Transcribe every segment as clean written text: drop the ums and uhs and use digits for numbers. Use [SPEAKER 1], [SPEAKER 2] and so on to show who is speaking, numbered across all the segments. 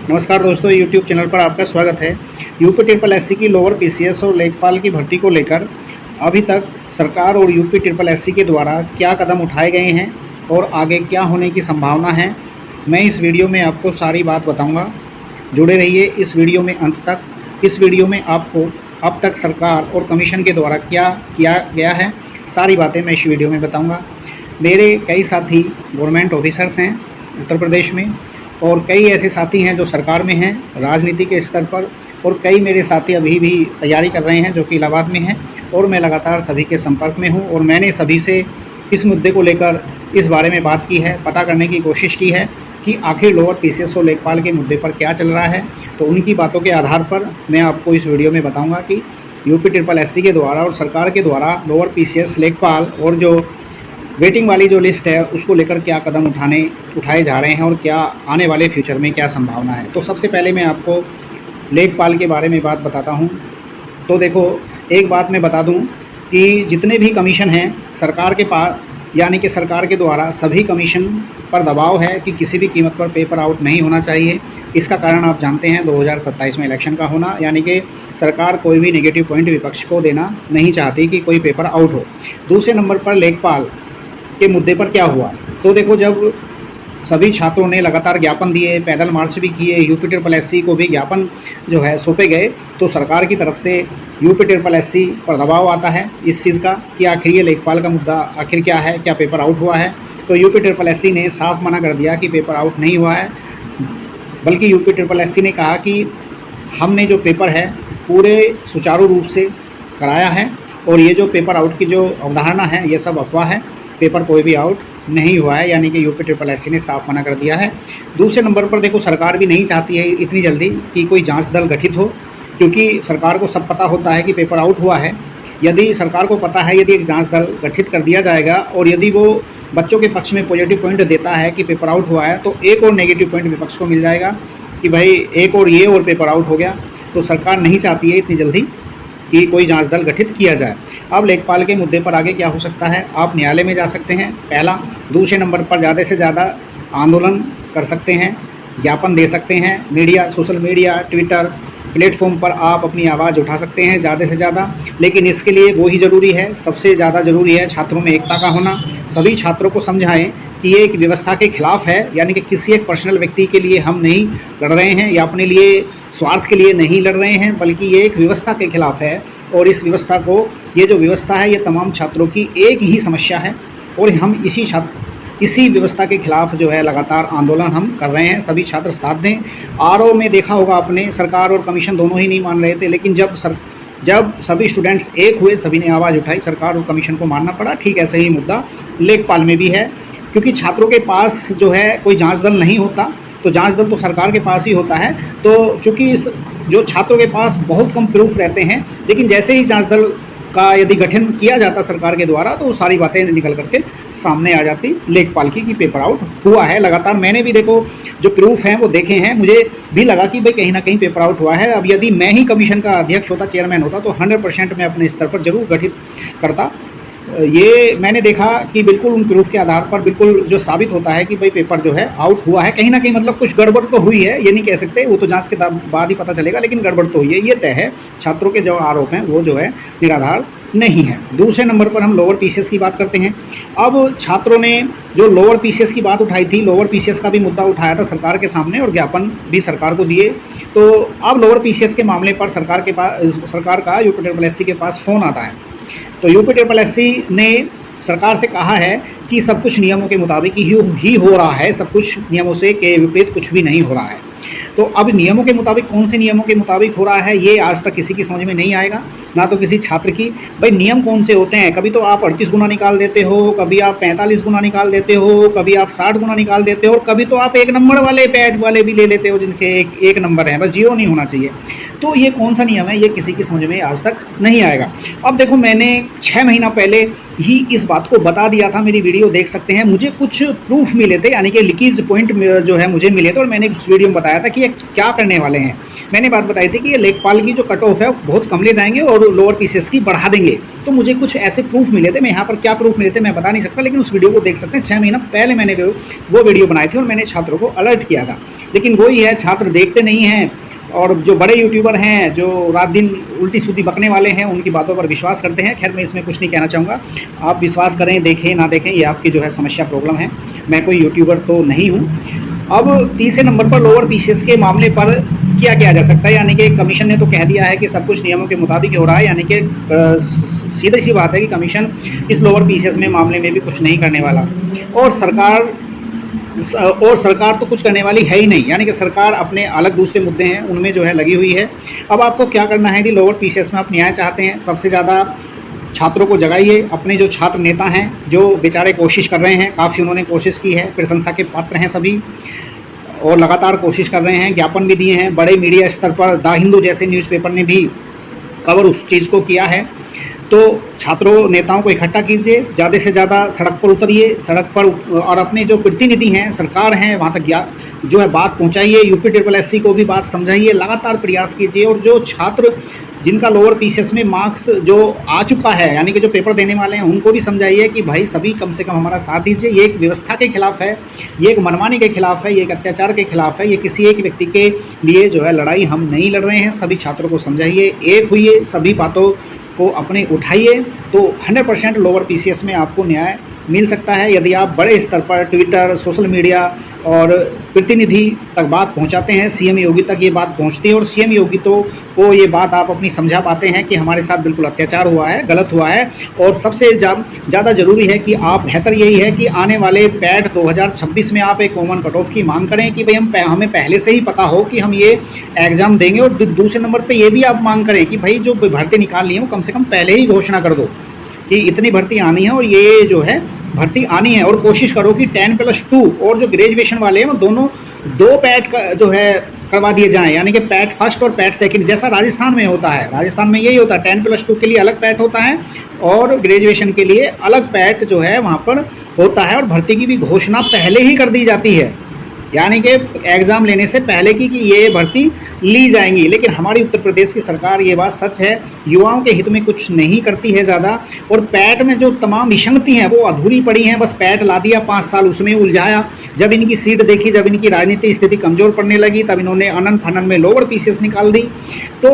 [SPEAKER 1] नमस्कार दोस्तों, YouTube channel पर आपका स्वागत है। यूपी ट्रिपल एससी की लोअर पीसीएस और लेखपाल की भर्ती को लेकर अभी तक सरकार और यूपी ट्रिपल एससी के द्वारा क्या कदम उठाए गए हैं और आगे क्या होने की संभावना है, मैं इस वीडियो में आपको सारी बात बताऊंगा। जुड़े रहिए इस वीडियो में अंत तक। इस वीडियो में आपको अब तक सरकार और कमीशन के द्वारा क्या किया गया है, सारी बातें मैं इस वीडियो में बताऊँगा। मेरे कई साथी गवर्नमेंट ऑफिसर्स हैं उत्तर प्रदेश में, और कई ऐसे साथी हैं जो सरकार में हैं राजनीति के स्तर पर, और कई मेरे साथी अभी भी तैयारी कर रहे हैं जो कि इलाहाबाद में हैं, और मैं लगातार सभी के संपर्क में हूं। और मैंने सभी से इस मुद्दे को लेकर इस बारे में बात की है, पता करने की कोशिश की है कि आखिर लोअर पीसीएस और लेखपाल के मुद्दे पर क्या चल रहा है। तो उनकी बातों के आधार पर मैं आपको इस वीडियो में बताऊँगा कि यूपी ट्रिपल एससी के द्वारा और सरकार के द्वारा लोअर पीसीएस, लेखपाल और जो वेटिंग वाली जो लिस्ट है उसको लेकर क्या कदम उठाए जा रहे हैं और क्या आने वाले फ्यूचर में क्या संभावना है। तो सबसे पहले मैं आपको लेखपाल के बारे में बात बताता हूं। तो देखो, एक बात मैं बता दूं कि जितने भी कमीशन हैं सरकार के पास, यानी कि सरकार के द्वारा सभी कमीशन पर दबाव है कि किसी भी कीमत पर पेपर आउट नहीं होना चाहिए। इसका कारण आप जानते हैं 2027 में इलेक्शन का होना, यानी कि सरकार कोई भी नेगेटिव पॉइंट विपक्ष को देना नहीं चाहती कि कोई पेपर आउट हो। दूसरे नंबर पर लेखपाल के मुद्दे पर क्या हुआ। तो देखो, जब सभी छात्रों ने लगातार ज्ञापन दिए, पैदल मार्च भी किए, यूपी ट्रिपल एससी को भी ज्ञापन जो है सौंपे गए, तो सरकार की तरफ से यूपी ट्रिपल एससी पर दबाव आता है इस चीज़ का कि आखिर ये लेखपाल का मुद्दा आखिर क्या है, क्या पेपर आउट हुआ है। तो यूपी ट्रिपल एससी ने साफ मना कर दिया कि पेपर आउट नहीं हुआ है, बल्कि यूपी ट्रिपल एससी ने कहा कि हमने जो पेपर है पूरे सुचारू रूप से कराया है, और ये जो पेपर आउट की जो अवधारणा है ये सब अफवाह है, पेपर कोई भी आउट नहीं हुआ है, यानी कि यूपी ट्रिपल एससी ने साफ मना कर दिया है। दूसरे नंबर पर देखो, सरकार भी नहीं चाहती है इतनी जल्दी कि कोई जांच दल गठित हो, क्योंकि सरकार को सब पता होता है कि पेपर आउट हुआ है। यदि सरकार को पता है, यदि एक जांच दल गठित कर दिया जाएगा और यदि वो बच्चों के पक्ष में पॉजिटिव पॉइंट देता है कि पेपर आउट हुआ है, तो एक और नेगेटिव पॉइंट विपक्ष को मिल जाएगा कि भाई एक और ये और पेपर आउट हो गया। तो सरकार नहीं चाहती है इतनी जल्दी कि कोई जांच दल गठित किया जाए। अब लेखपाल के मुद्दे पर आगे क्या हो सकता है, आप न्यायालय में जा सकते हैं पहला। दूसरे नंबर पर ज़्यादा से ज़्यादा आंदोलन कर सकते हैं, ज्ञापन दे सकते हैं, media, social media, Twitter platform पर आप अपनी आवाज़ उठा सकते हैं ज़्यादा से ज़्यादा। लेकिन इसके लिए वो ही ज़रूरी है, सबसे ज़्यादा ज़रूरी है छात्रों में एकता का होना। सभी छात्रों को समझाएं कि ये एक व्यवस्था के खिलाफ है, यानी कि किसी एक पर्सनल व्यक्ति के लिए हम नहीं लड़ रहे हैं या अपने लिए स्वार्थ के लिए नहीं लड़ रहे हैं, बल्कि ये एक व्यवस्था के खिलाफ है। और इस व्यवस्था को, ये जो व्यवस्था है ये तमाम छात्रों की एक ही समस्या है, और हम इसी व्यवस्था के खिलाफ जो है लगातार आंदोलन हम कर रहे हैं। सभी छात्र साथ दें। आरओ में देखा होगा आपने, सरकार और कमीशन दोनों ही नहीं मान रहे थे, लेकिन जब सभी स्टूडेंट्स एक हुए, सभी ने आवाज़ उठाई, सरकार और कमीशन को मानना पड़ा। ठीक ऐसे ही मुद्दा लेखपाल में भी है, क्योंकि छात्रों के पास जो है कोई जांच दल नहीं होता, तो जांच दल तो सरकार के पास ही होता है। तो चूँकि इस जो छात्रों के पास बहुत कम प्रूफ रहते हैं, लेकिन जैसे ही जांच दल का यदि गठन किया जाता सरकार के द्वारा, तो सारी बातें निकल करके सामने आ जाती लेखपाल की कि पेपर आउट हुआ है। लगातार मैंने भी देखो जो प्रूफ हैं वो देखे हैं, मुझे भी लगा कि भाई कहीं ना कहीं पेपर आउट हुआ है। अब यदि मैं ही कमीशन का अध्यक्ष होता, चेयरमैन होता, तो 100% मैं अपने स्तर पर जरूर गठित करता। ये मैंने देखा कि बिल्कुल उन प्रूफ के आधार पर बिल्कुल जो साबित होता है कि भाई पेपर जो है आउट हुआ है, कहीं ना कहीं मतलब कुछ गड़बड़ तो हुई है, ये नहीं कह सकते, वो तो जांच के बाद ही पता चलेगा, लेकिन गड़बड़ तो हुई है, ये तय है। छात्रों के जो आरोप हैं वो जो है निराधार नहीं है। दूसरे नंबर पर हम लोअर पीसीएस की बात करते हैं। अब छात्रों ने जो लोअर पीसीएस की बात उठाई थी, लोअर पीसीएस का भी मुद्दा उठाया था सरकार के सामने और ज्ञापन भी सरकार को दिए। तो अब लोअर पीसीएस के मामले पर सरकार का यूपी ट्रिपल एससी के पास फ़ोन आता है। तो यूपी ट्रिपल एससी ने सरकार से कहा है कि सब कुछ नियमों के मुताबिक ही हो रहा है, सब कुछ नियमों से के विपरीत कुछ भी नहीं हो रहा है। तो अब नियमों के मुताबिक, कौन से नियमों के मुताबिक हो रहा है, ये आज तक किसी की समझ में नहीं आएगा, ना तो किसी छात्र की। भाई नियम कौन से होते हैं, कभी तो आप 38 गुना निकाल देते हो, कभी आप 45 गुना निकाल देते हो, कभी आप 60 गुना निकाल देते हो, और कभी तो आप एक नंबर वाले पैड वाले भी ले लेते हो जिनके एक नंबर है, बस जीरो नहीं होना चाहिए। तो ये कौन सा नियम है, ये किसी की समझ में आज तक नहीं आएगा। अब देखो, मैंने 6 महीना पहले ही इस बात को बता दिया था, मेरी वीडियो देख सकते हैं। मुझे कुछ प्रूफ मिले थे, यानी कि लीकेज पॉइंट जो है मुझे मिले थे, और मैंने उस वीडियो में बताया था कि ये क्या करने वाले हैं। मैंने बात बताई थी कि ये लेखपाल की जो कट ऑफ है बहुत कम ले जाएंगे और लोअर पीसीएस की बढ़ा देंगे। तो मुझे कुछ ऐसे प्रूफ मिले थे, मैं यहाँ पर क्या प्रूफ मिले थे मैं बता नहीं सकता, लेकिन उस वीडियो को देख सकते हैं। 6 महीना पहले मैंने वो वीडियो बनाई थी और मैंने छात्रों को अलर्ट किया था। लेकिन वही है, छात्र देखते नहीं हैं, और जो बड़े यूट्यूबर हैं जो रात दिन उल्टी सीधी बकने वाले हैं, उनकी बातों पर विश्वास करते हैं। खैर, मैं इसमें कुछ नहीं कहना चाहूँगा, आप विश्वास करें, देखें ना देखें, ये आपकी जो है समस्या, प्रॉब्लम है। मैं कोई यूट्यूबर तो नहीं हूँ। अब तीसरे नंबर पर लोअर पीसीएस के मामले पर क्या किया जा सकता है, यानी कि कमीशन ने तो कह दिया है कि सब कुछ नियमों के मुताबिक हो रहा है, यानी कि सीधी सी बात है कि कमीशन इस लोअर पीसीएस में मामले में भी कुछ नहीं करने वाला, और सरकार तो कुछ करने वाली है ही नहीं, यानी कि सरकार अपने अलग दूसरे मुद्दे हैं उनमें जो है लगी हुई है। अब आपको क्या करना है कि लोअर पीसीएस में आप न्याय चाहते हैं, सबसे ज़्यादा छात्रों को जगाइए। अपने जो छात्र नेता हैं जो बेचारे कोशिश कर रहे हैं, काफ़ी उन्होंने कोशिश की है, प्रशंसा के पात्र हैं सभी, और लगातार कोशिश कर रहे हैं, ज्ञापन भी दिए हैं। बड़े मीडिया स्तर पर द हिंदू जैसे न्यूज़पेपर ने भी कवर उस चीज़ को किया है। तो छात्रों नेताओं को इकट्ठा कीजिए, ज़्यादा से ज़्यादा सड़क पर उतरिए, सड़क पर, और अपने जो प्रतिनिधि हैं, सरकार हैं, वहाँ तक जो है बात पहुँचाइए। यूपी को भी बात समझाइए, लगातार प्रयास कीजिए। और जो छात्र जिनका लोअर पीसीएस में मार्क्स जो आ चुका है, यानी कि जो पेपर देने वाले हैं, उनको भी समझाइए कि भाई सभी कम से कम हमारा साथ दीजिए। ये एक व्यवस्था के खिलाफ है, ये एक मनमानी के खिलाफ है, ये एक अत्याचार के खिलाफ है, ये किसी एक व्यक्ति के लिए जो है लड़ाई हम नहीं लड़ रहे हैं। सभी छात्रों को समझाइए, एक हुइए, सभी बातों को अपने उठाइए, तो 100% लोअर पीसीएस में आपको न्याय मिल सकता है। यदि आप बड़े स्तर पर ट्विटर, सोशल मीडिया और प्रतिनिधि तक बात पहुंचाते हैं, सीएम योगी तक ये बात पहुंचती है, और सीएम योगी को ये बात आप अपनी समझा पाते हैं कि हमारे साथ बिल्कुल अत्याचार हुआ है, गलत हुआ है। और सबसे ज़्यादा ज़रूरी है कि आप, बेहतर यही है कि आने वाले पैट 2026 में आप एक कॉमन कट ऑफ की मांग करें कि भाई हमें पहले से ही पता हो कि हम ये एग्ज़ाम देंगे। और दूसरे नंबर पर ये भी आप मांग करें कि भाई जो भर्ती निकालनी है वो कम से कम पहले ही घोषणा कर दो कि इतनी भर्ती आनी है और ये जो है भर्ती आनी है। और कोशिश करो कि 10+2 और जो ग्रेजुएशन वाले हैं वो दोनों 2 पैट का जो है करवा दिए जाएं, यानी कि पैट फर्स्ट और पैट सेकंड, जैसा राजस्थान में होता है। राजस्थान में यही होता है, 10+2 के लिए अलग पैट होता है और ग्रेजुएशन के लिए अलग पैट जो है वहाँ पर होता है। और भर्ती की भी घोषणा पहले ही कर दी जाती है, यानी कि एग्ज़ाम लेने से पहले की कि ये भर्ती ली जाएंगी। लेकिन हमारी उत्तर प्रदेश की सरकार, ये बात सच है, युवाओं के हित में कुछ नहीं करती है ज़्यादा। और पैट में जो तमाम विसंगति हैं वो अधूरी पड़ी हैं, बस पैट ला दिया, 5 साल उसमें उलझाया। जब इनकी सीट देखी, जब इनकी राजनीतिक स्थिति कमज़ोर पड़ने लगी, तब इन्होंने अनन फनन में लोअर पीसीएस निकाल दी। तो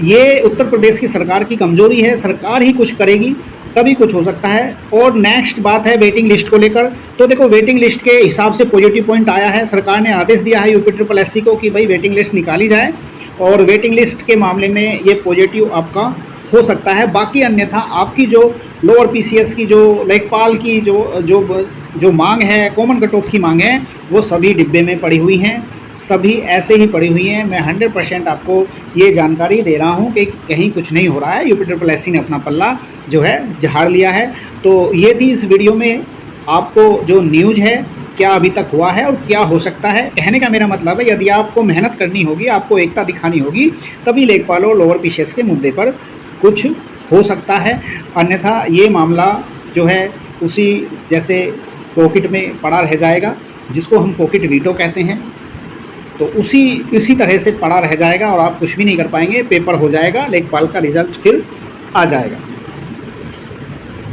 [SPEAKER 1] ये उत्तर प्रदेश की सरकार की कमज़ोरी है, सरकार ही कुछ करेगी तभी कुछ हो सकता है। और नेक्स्ट बात है वेटिंग लिस्ट को लेकर। तो देखो, वेटिंग लिस्ट के हिसाब से पॉजिटिव पॉइंट आया है, सरकार ने आदेश दिया है यूपी को कि भाई वेटिंग लिस्ट निकाली जाए, और वेटिंग लिस्ट के मामले में ये पॉजिटिव आपका हो सकता है। बाकी अन्यथा आपकी जो लोअर पीसीएस की, जो लेखपाल की जो मांग है, कॉमन कट ऑफ की मांग है, वो सभी डिब्बे में पड़ी हुई हैं, सभी ऐसे ही पड़ी हुई हैं। मैं 100% आपको ये जानकारी दे रहा हूँ कि कहीं कुछ नहीं हो रहा है। यूपी ने अपना पल्ला जो है झाड़ लिया है। तो ये थी इस वीडियो में आपको जो न्यूज़ है, क्या अभी तक हुआ है और क्या हो सकता है। कहने का मेरा मतलब है, यदि आपको मेहनत करनी होगी, आपको एकता दिखानी होगी, तभी लेखपाल और लोअर पीसीएस के मुद्दे पर कुछ हो सकता है। अन्यथा ये मामला जो है उसी जैसे पॉकेट में पड़ा रह जाएगा, जिसको हम पॉकेट वीटो कहते हैं। तो उसी तरह से पड़ा रह जाएगा और आप कुछ भी नहीं कर पाएंगे। पेपर हो जाएगा, लेखपाल का रिजल्ट फिर आ जाएगा।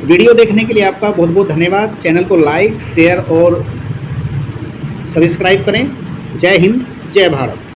[SPEAKER 1] वीडियो देखने के लिए आपका बहुत बहुत धन्यवाद। चैनल को लाइक, शेयर और सब्सक्राइब करें। जय हिंद, जय भारत।